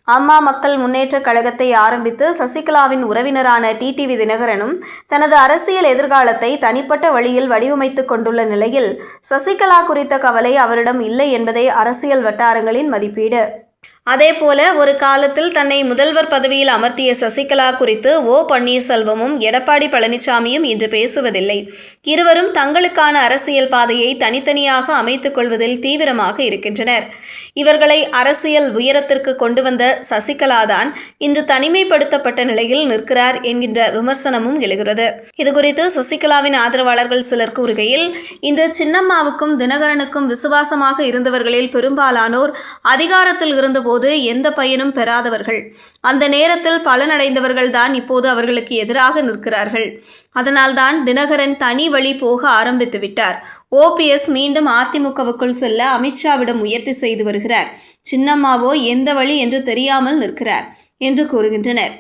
அம்மா மக்கள் முன்னேற்றக் கழகத்தை ஆரம்பித்து சசிகலாவின் உறவினரான டிடிவி தினகரனும் தனது அரசியல் எதிர்காலத்தை தனிப்பட்ட வழியில் வடிவமைத்துக் கொண்டுள்ள நிலையில் சசிகலா குறித்த கவலை அவரிடம் இல்லை என்பதே அரசியல் வட்டாரங்களின் மதிப்பீடு. அதேபோல ஒரு காலத்தில் தன்னை முதல்வர் பதவியில் அமர்த்திய சசிகலா குறித்து பன்னீர்செல்வமும் எடப்பாடி பழனிசாமியும் இன்று பேசுவதில்லை. இருவரும் தங்களுக்கான அரசியல் பாதையை தனித்தனியாக அமைத்துக் கொள்வதில் தீவிரமாக இருக்கின்றனர். இவர்களை அரசியல் உயரத்திற்கு கொண்டு வந்த சசிகலாதான் இன்று தனிமைப்படுத்தப்பட்ட நிலையில் நிற்கிறார் என்கின்ற விமர்சனமும் எழுகிறது. இதுகுறித்து சசிகலாவின் ஆதரவாளர்கள் சிலர் கூறுகையில், இன்று சின்னம்மாவுக்கும் தினகரனுக்கும் விசுவாசமாக இருந்தவர்களில் பெரும்பாலானோர் அதிகாரத்தில் இருந்தபோது எந்த பயனும் பெறாதவர்கள். அந்த நேரத்தில் பலனடைந்தவர்கள் தான் இப்போது அவர்களுக்கு எதிராக நிற்கிறார்கள். அதனால்தான் தினகரன் தனி வழி போக ஆரம்பித்து விட்டார். ஓபிஎஸ் மீண்டும் அதிமுகவுக்குள் செல்ல அமித்ஷாவிடம் முயற்சி செய்து வருகிறார். சின்னம்மாவோ எந்த வழி என்று தெரியாமல் நிற்கிறார் என்று கூறுகின்றனர்.